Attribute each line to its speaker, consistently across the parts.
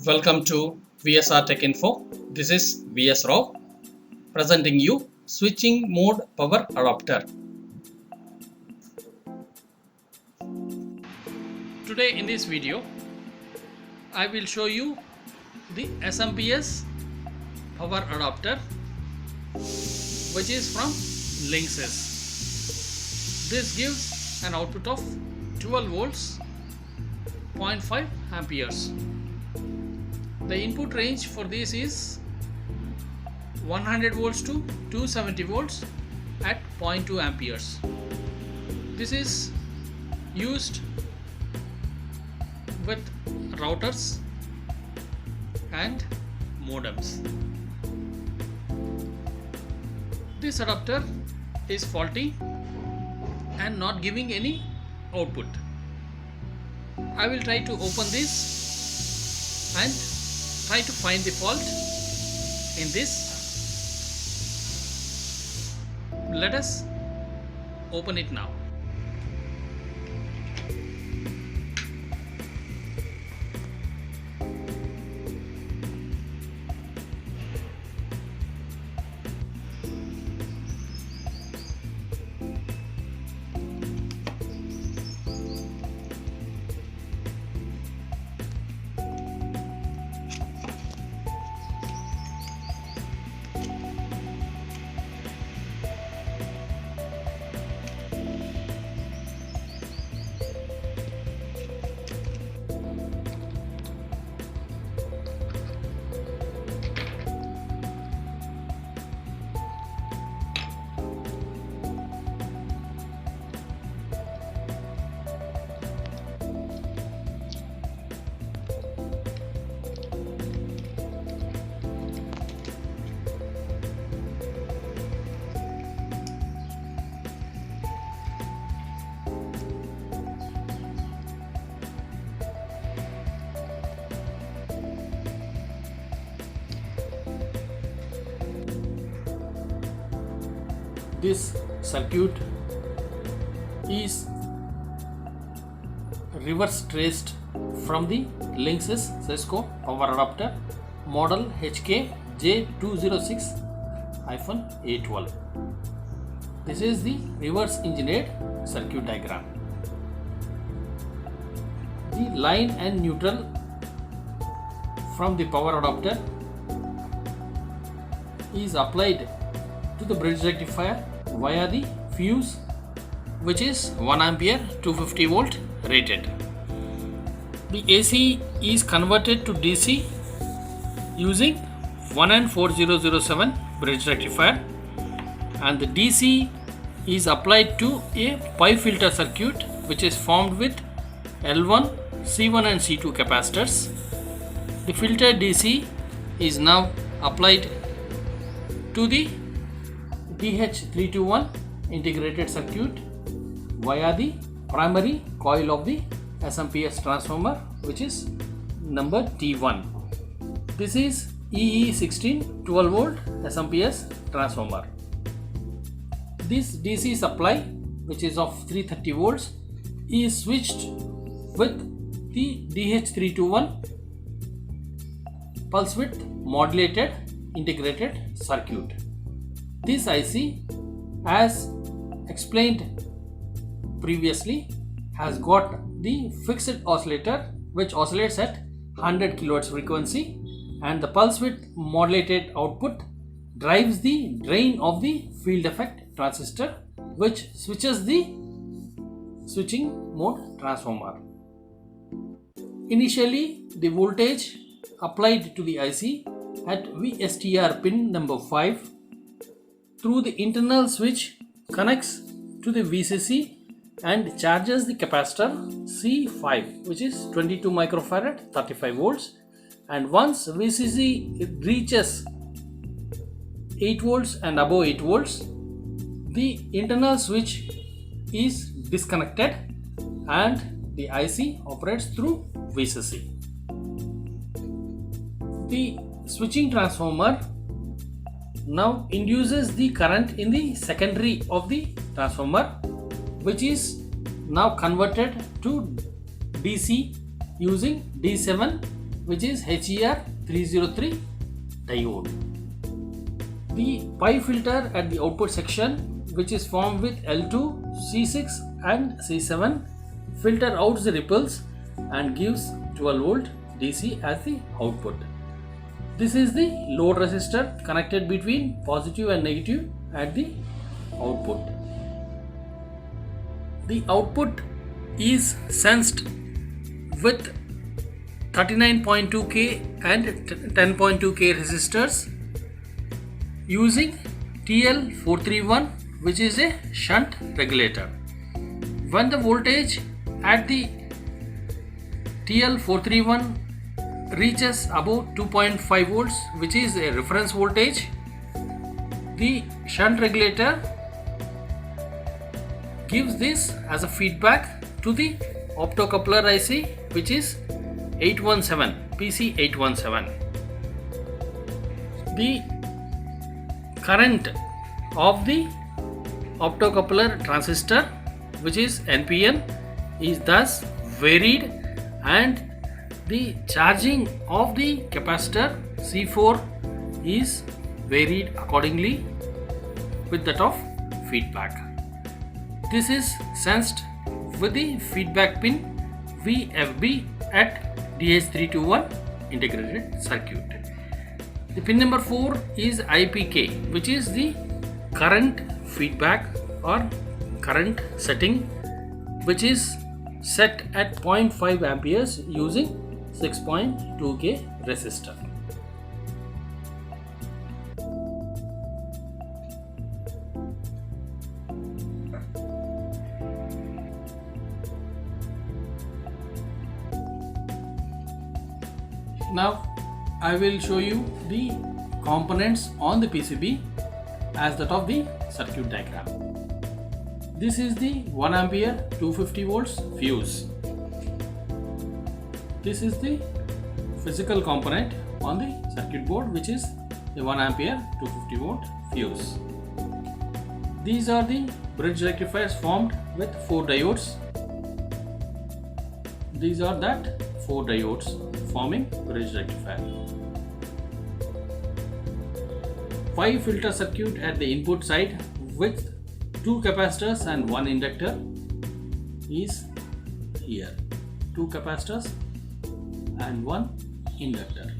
Speaker 1: Welcome to VSR Tech Info. This is VS Rao presenting you switching mode power adapter. Today in this video, I will show you the SMPS power adapter which is from Linksys. This gives an output of 12 volts 0.5 amperes. The input range for this is 100 volts to 270 volts at 0.2 amperes. This is used with routers and modems. This adapter is faulty and not giving any output. I will try to open this and try to find the fault in this. Let us open it now. This circuit is reverse traced from the Linksys Cisco power adapter model HK J206-A12. This is the reverse engineered circuit diagram. The line and neutral from the power adapter is applied to the bridge rectifier via the fuse, which is 1 ampere 250 volt rated. The AC is converted to DC using 1N4007 bridge rectifier, and the DC is applied to a pi filter circuit which is formed with L1, C1 and C2 capacitors. The filter DC is now applied to the DH321 integrated circuit via the primary coil of the SMPS transformer, which is number T1. This is EE16 12 volt SMPS transformer. This DC supply, which is of 330 volts, is switched with the DH321 pulse width modulated integrated circuit. This IC, as explained previously, has got the fixed oscillator which oscillates at 100 kHz frequency, and the pulse width modulated output drives the drain of the field effect transistor, which switches the switching mode transformer. Initially, the voltage applied to the IC at VSTR pin number 5 through the internal switch connects to the VCC and charges the capacitor C5, which is 22 microfarad 35 volts, and once VCC reaches 8 volts and above 8 volts, the internal switch is disconnected and the IC operates through VCC. The switching transformer now induces the current in the secondary of the transformer, which is now converted to DC using D7 which is HER303 diode. The pi filter at the output section, which is formed with L2, C6 and C7, filter out the ripples and gives 12 volt DC as the output. This is the load resistor connected between positive and negative at the output. The output is sensed with 39.2K and 10.2K resistors using TL431, which is a shunt regulator. When the voltage at the TL431 reaches about 2.5 volts, which is a reference voltage, the shunt regulator gives this as a feedback to the optocoupler IC, which is 817 PC817. The current of the optocoupler transistor, which is NPN, is thus varied, and the charging of the capacitor C4 is varied accordingly with that of feedback. This is sensed with the feedback pin VFB at DH321 integrated circuit. The pin number 4 is IPK, which is the current feedback or current setting, which is set at 0.5 amperes using 6.2K resistor. Now I will show you the components on the PCB as that of the circuit diagram. This is the 1 ampere 250 volts fuse. This is the physical component on the circuit board, which is the 1 ampere 250 volt fuse. These are the bridge rectifiers formed with 4 diodes. These are that 4 diodes forming bridge rectifier. 5 filter circuit at the input side with 2 capacitors and 1 inductor is here. 2 capacitors and 1 inductor.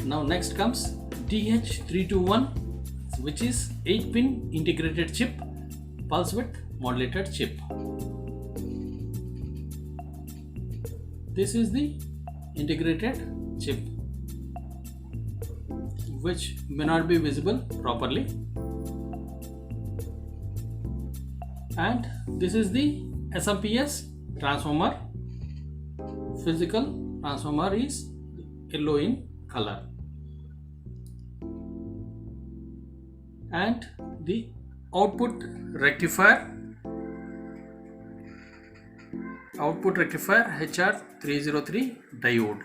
Speaker 1: Now next comes DH321, which is 8-pin integrated chip, pulse width modulated chip. This is the integrated chip, which may not be visible properly, and this is the SMPS transformer. Physical transformer is yellow in color, and the output rectifier HR303 diode,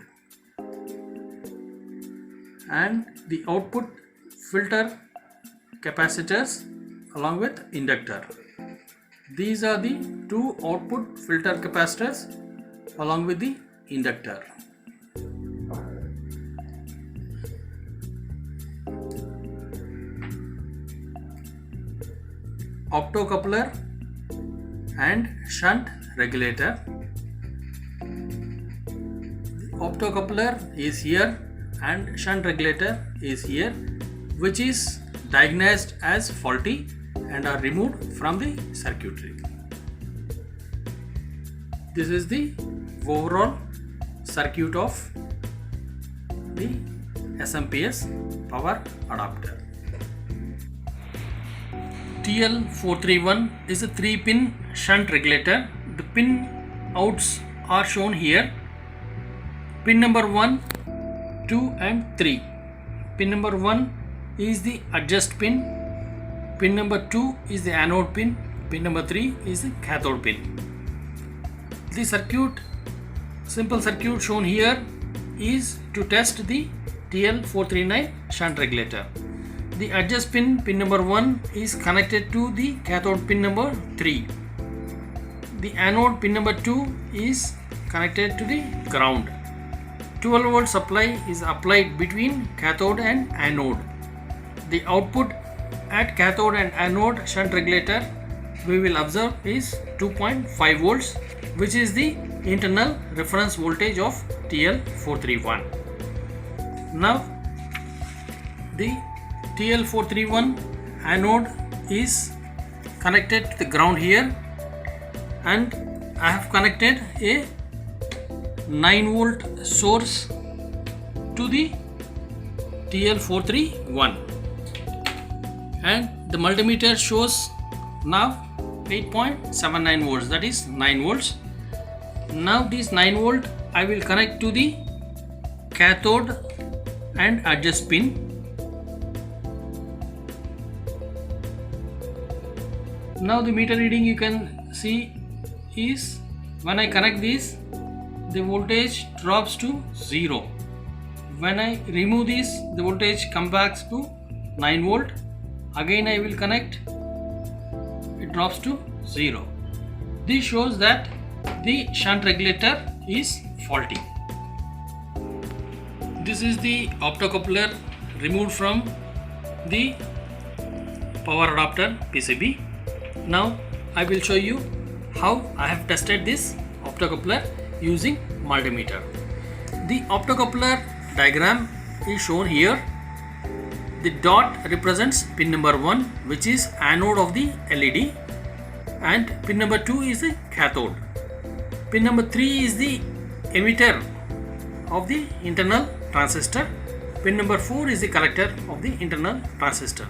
Speaker 1: and the output filter capacitors along with inductor. These are the 2 output filter capacitors along with the inductor. Optocoupler and shunt regulator. The optocoupler is here and shunt regulator is here, which is diagnosed as faulty and are removed from the circuitry. This is the overall circuit of the SMPS power adapter. TL431 is a 3-pin shunt regulator. The pin outs are shown here. Pin number 1, 2 and 3. Pin number 1 is the adjust pin. Pin number 2 is the anode pin. Pin number 3 is the cathode pin. The simple circuit shown here is to test the TL439 shunt regulator. The adjust pin number 1 is connected to the cathode pin number 3. the anode pin number 2 is connected to the ground. 12 volt supply is applied between cathode and anode. The output at cathode and anode shunt regulator we will observe is 2.5 volts, which is the internal reference voltage of TL431. Now the TL431 anode is connected to the ground here, and I have connected a 9 volt source to the TL431, and the multimeter shows now 8.79 volts, that is 9 volts. Now this 9 volt I will connect to the cathode and adjust pin. Now the meter reading you can see is, when I connect this, the voltage drops to 0. When I remove this, the voltage comes back to 9 volt. Again I will connect, it drops to 0. This shows that the shunt regulator is faulty. This is the optocoupler removed from the power adapter PCB. Now I will show you how I have tested this optocoupler using multimeter. The optocoupler diagram is shown here. The dot represents pin number 1, which is anode of the LED, and pin number 2 is the cathode. Pin number 3 is the emitter of the internal transistor. Pin number 4 is the collector of the internal transistor.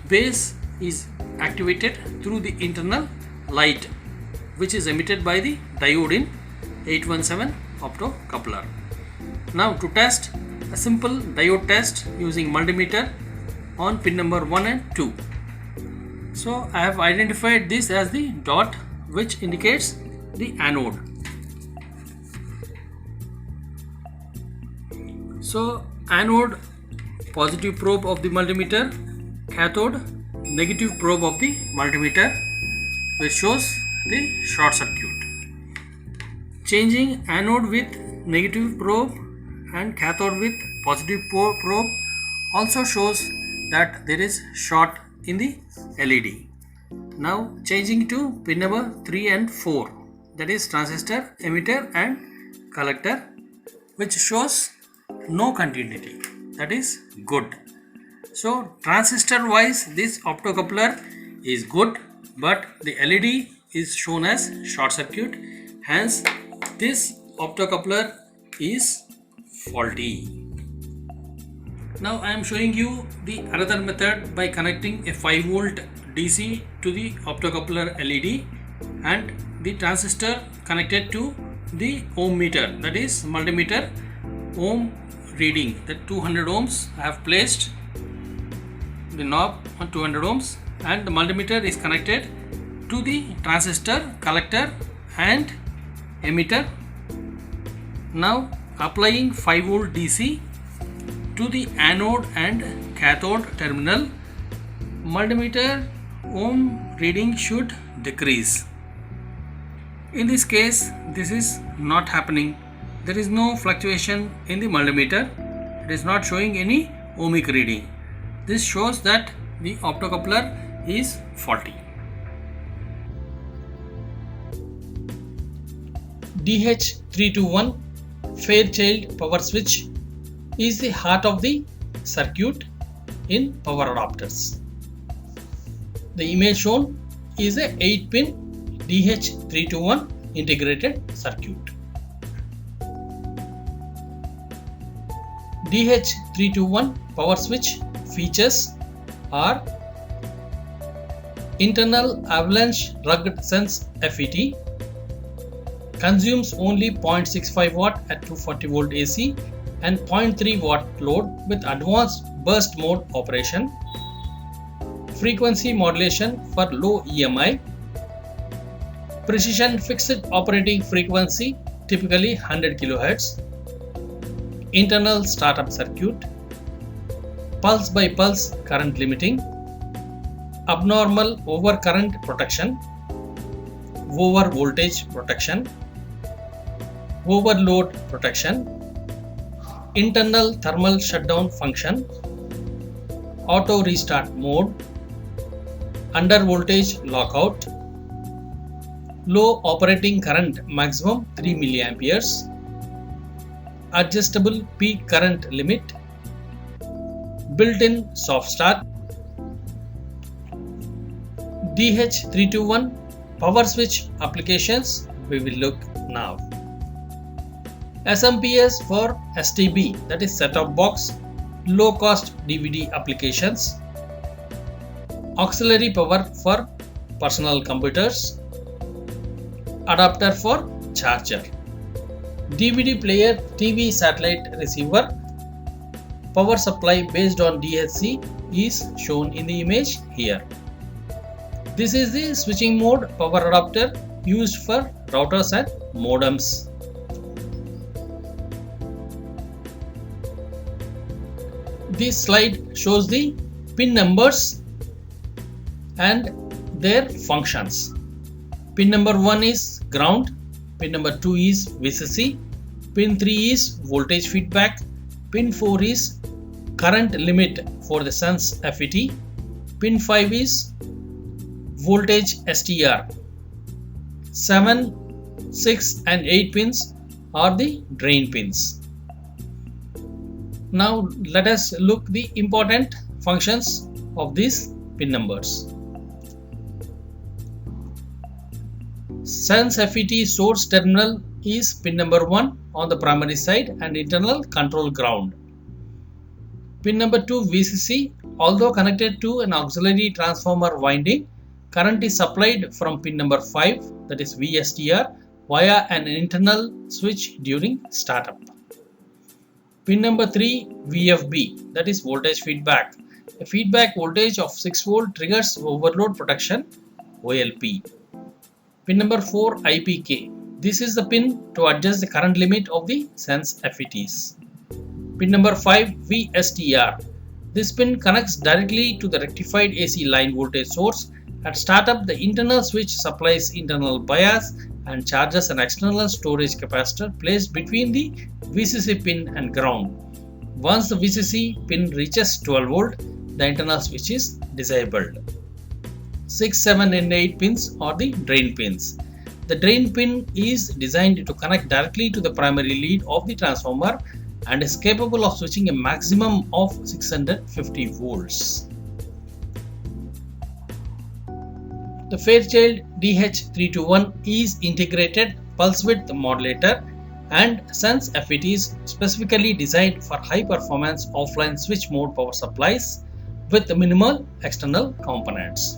Speaker 1: Base is activated through the internal light, which is emitted by the diode in 817 optocoupler. Now to test a simple diode test using multimeter on pin number 1 and 2. So I have identified this as the dot, which indicates the anode. So anode positive probe of the multimeter, cathode negative probe of the multimeter, which shows the short circuit. Changing anode with negative probe and cathode with positive probe also shows that there is short in the LED. Now changing to pin number 3 and 4, that is transistor, emitter and collector, which shows no continuity, that is good. So transistor wise this optocoupler is good, but the LED is shown as short circuit, hence this optocoupler is faulty. Now I am showing you the another method by connecting a 5 volt DC to the optocoupler LED and the transistor connected to the ohm meter, that is multimeter ohm reading, that 200 ohms. I have placed the knob on 200 ohms and the multimeter is connected to the transistor, collector and emitter. Now applying 5 volt DC to the anode and cathode terminal, multimeter ohm reading should decrease. In this case this is not happening. There is no fluctuation in the multimeter. It is not showing any ohmic reading. This shows that the optocoupler is faulty. DH321 Fairchild power switch is the heart of the circuit in power adapters. The image shown is a 8-pin DH321 integrated circuit. DH321 power switch features are internal avalanche rugged sense FET, consumes only 0.65 watt at 240 volt AC and 0.3 watt load with advanced burst mode operation, frequency modulation for low EMI, precision fixed operating frequency typically 100 kHz, internal startup circuit, pulse by pulse current limiting, abnormal overcurrent protection, over voltage protection, overload protection, internal thermal shutdown function, auto restart mode, under voltage lockout, low operating current maximum 3 milliamperes, adjustable peak current limit, built-in soft start, DH321 power switch applications we will look now. SMPS for STB, that is set-top box, low cost DVD applications, auxiliary power for personal computers, adapter for charger, DVD player, TV satellite receiver, power supply based on DHC is shown in the image here. This is the switching mode power adapter used for routers and modems. This slide shows the pin numbers and their functions. Pin number 1 is ground, pin number 2 is VCC, pin 3 is voltage feedback, pin 4 is current limit for the SENS FET, pin 5 is voltage STR. 7, 6 and 8 pins are the drain pins. Now let us look the important functions of these pin numbers. SENS FET source terminal is pin number 1 on the primary side and internal control ground. Pin number 2 VCC, although connected to an auxiliary transformer winding, current is supplied from pin number 5, that is VSTR, via an internal switch during startup. Pin number 3 VFB, that is voltage feedback. A feedback voltage of 6 volt triggers overload protection OLP. Pin number 4 IPK. This is the pin to adjust the current limit of the SENS FETs. Pin number 5 VSTR. This pin connects directly to the rectified AC line voltage source. At startup, the internal switch supplies internal bias and charges an external storage capacitor placed between the VCC pin and ground. Once the VCC pin reaches 12 volt, the internal switch is disabled. 6, 7 and 8 pins are the drain pins. The drain pin is designed to connect directly to the primary lead of the transformer and is capable of switching a maximum of 650 volts. The Fairchild DH321 is integrated pulse width modulator and SENS FET is specifically designed for high performance offline switch mode power supplies with minimal external components.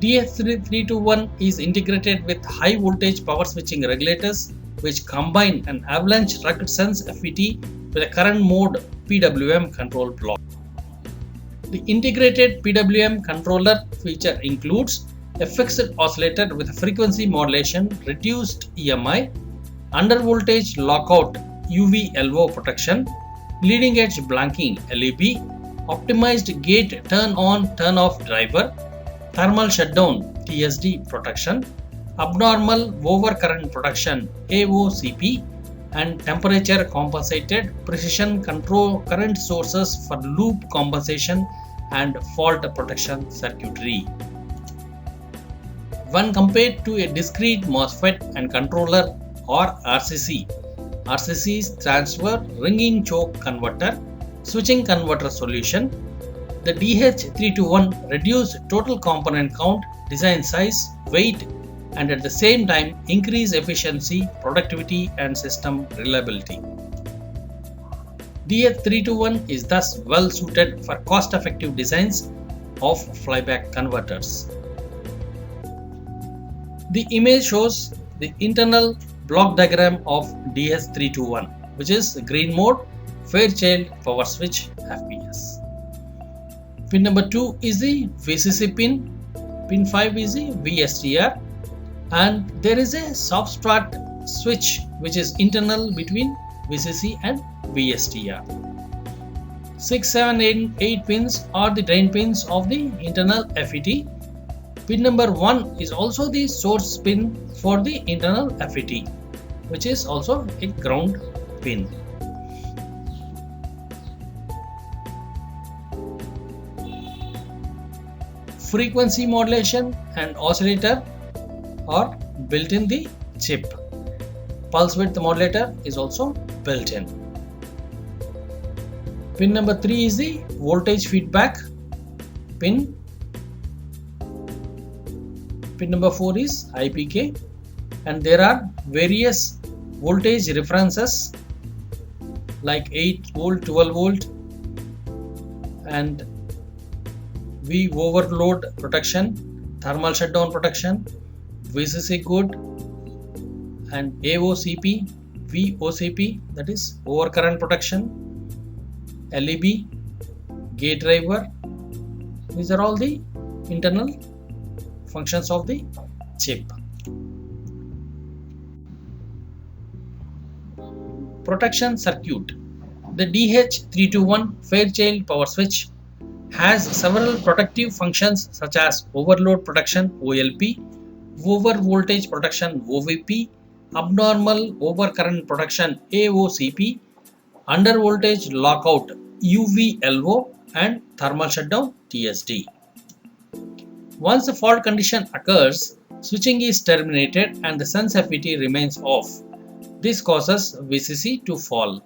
Speaker 1: DH321 is integrated with high voltage power switching regulators which combine an avalanche rugged SENS FET with a current mode PWM control block. The integrated PWM controller feature includes a fixed oscillator with frequency modulation, reduced EMI, under voltage lockout UV-LO protection, leading edge blanking LED, optimized gate turn on turn off driver, thermal shutdown TSD protection, abnormal overcurrent protection AOCP, and temperature compensated precision control current sources for loop compensation and fault protection circuitry. When compared to a discrete MOSFET and controller or RCC, RCC stands for ringing choke converter, switching converter solution. The DH321 reduced total component count, design size, weight, and at the same time increase efficiency, productivity, and system reliability. DH321 is thus well suited for cost-effective designs of flyback converters. The image shows the internal block diagram of DH321, which is green mode Fairchild power switch FPS. Pin number 2 is the VCC pin, pin 5 is the VSTR, and there is a soft start switch which is internal between VCC and VSTR. 6, 7, 8 pins are the drain pins of the internal FET. Pin number 1 is also the source pin for the internal FET, which is also a ground pin. Frequency modulation and oscillator are built in the chip. Pulse width modulator is also built in. Pin number 3 is the voltage feedback pin. Pin number 4 is IPK, and there are various voltage references like 8 volt, 12 volt, and V overload protection, thermal shutdown protection, VCC good, and AOCP, VOCP, that is overcurrent protection, LEB, gate driver. These are all the internal functions of the chip. Protection circuit. The DH321 Fairchild power switch has several protective functions such as overload protection OLP, over voltage protection OVP, abnormal overcurrent protection AOCP, under voltage lockout UVLO, and thermal shutdown TSD. Once the fault condition occurs, switching is terminated and the sense FET remains off. This causes VCC to fall.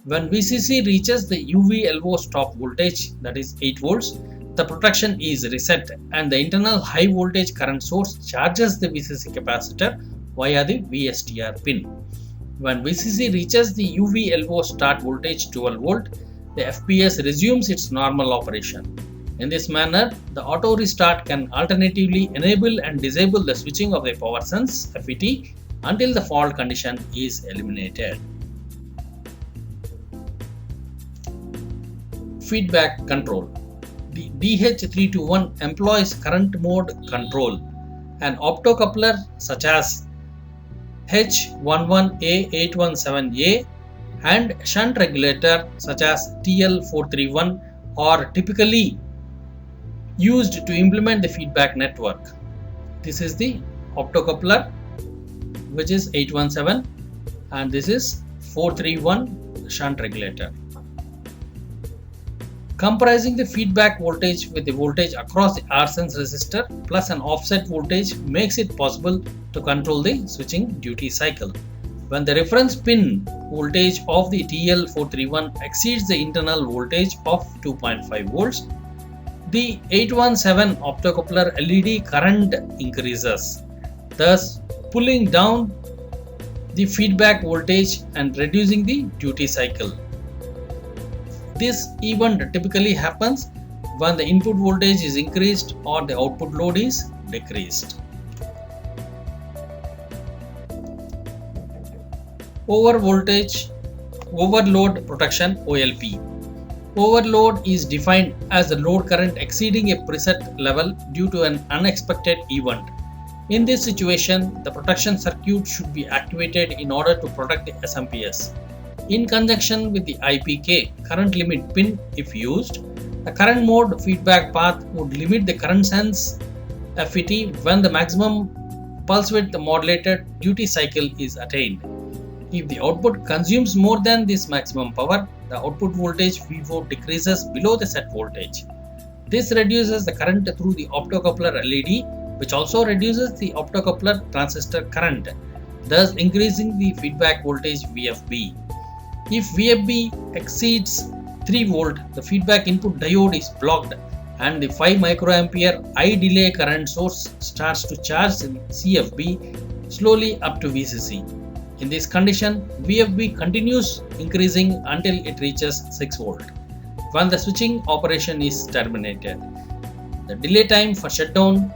Speaker 1: When VCC reaches the UVLO stop voltage, that is 8 volts, the protection is reset and the internal high voltage current source charges the VCC capacitor via the VSTR pin. When VCC reaches the UVLO start voltage 12 volt, the FPS resumes its normal operation. In this manner, the auto restart can alternatively enable and disable the switching of the power sense FET until the fault condition is eliminated. Feedback control. The DH321 employs current mode control. An optocoupler such as H11A817A and shunt regulator such as TL431 are typically used to implement the feedback network. This is the optocoupler, which is 817, and this is 431 shunt regulator. Comprising the feedback voltage with the voltage across the R-sense resistor plus an offset voltage makes it possible to control the switching duty cycle. When the reference pin voltage of the TL431 exceeds the internal voltage of 2.5 volts, the 817 optocoupler LED current increases, thus pulling down the feedback voltage and reducing the duty cycle. This event typically happens when the input voltage is increased or the output load is decreased. Overload protection OLP. Overload is defined as the load current exceeding a preset level due to an unexpected event. In this situation, the protection circuit should be activated in order to protect the SMPS. In conjunction with the IPK current limit pin if used, the current mode feedback path would limit the current sense FET when the maximum pulse width modulated duty cycle is attained. If the output consumes more than this maximum power, the output voltage V4 decreases below the set voltage. This reduces the current through the optocoupler LED, which also reduces the optocoupler transistor current, thus increasing the feedback voltage VFB. If VFB exceeds 3 volt, the feedback input diode is blocked and the 5 microampere I delay current source starts to charge the CFB slowly up to VCC. In this condition, VFB continues increasing until it reaches 6 volt, when the switching operation is terminated. The delay time for shutdown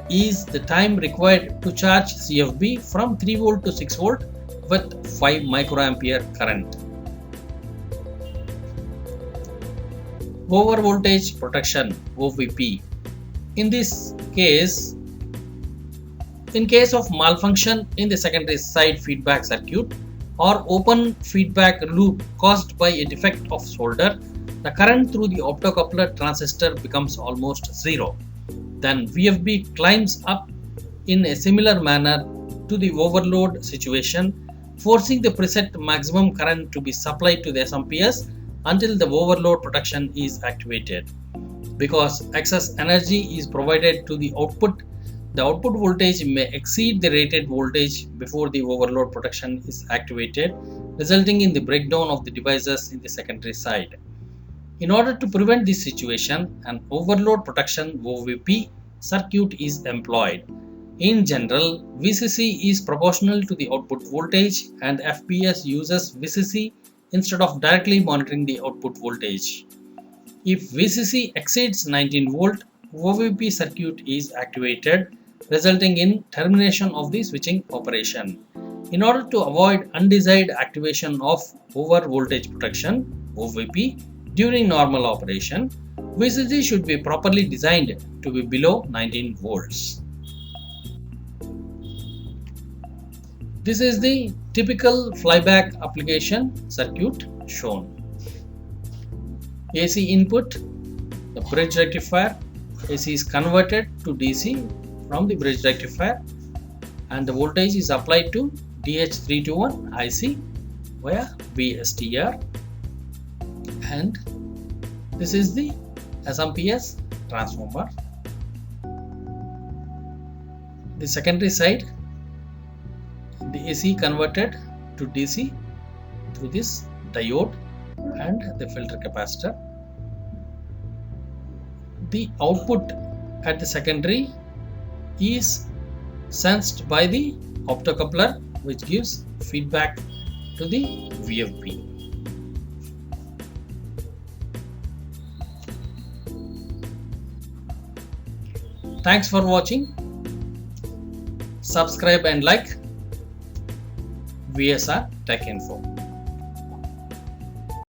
Speaker 1: is the time required to charge CFB from 3 volt to 6 volt with 5 microampere current. Over voltage protection OVP. In case of malfunction in the secondary side feedback circuit or open feedback loop caused by a defect of solder, the current through the optocoupler transistor becomes almost zero. Then VFB climbs up in a similar manner to the overload situation, forcing the preset maximum current to be supplied to the SMPS until the overload protection is activated. Because excess energy is provided to the output voltage may exceed the rated voltage before the overload protection is activated, resulting in the breakdown of the devices in the secondary side. In order to prevent this situation, an overload protection OVP circuit is employed. In general, VCC is proportional to the output voltage and FPS uses VCC instead of directly monitoring the output voltage. If VCC exceeds 19 volt, OVP circuit is activated, resulting in termination of the switching operation. In order to avoid undesired activation of over voltage protection OVP during normal operation, VCC should be properly designed to be below 19 volts. This is the typical flyback application circuit shown. AC input, the bridge rectifier, AC is converted to DC from the bridge rectifier and the voltage is applied to DH321 IC via VSTR, and this is the SMPS transformer. The secondary side, the AC converted to DC through this diode and the filter capacitor. The output at the secondary is sensed by the optocoupler, which gives feedback to the VFB. Thanks for watching. Subscribe and like VSR Tech Info.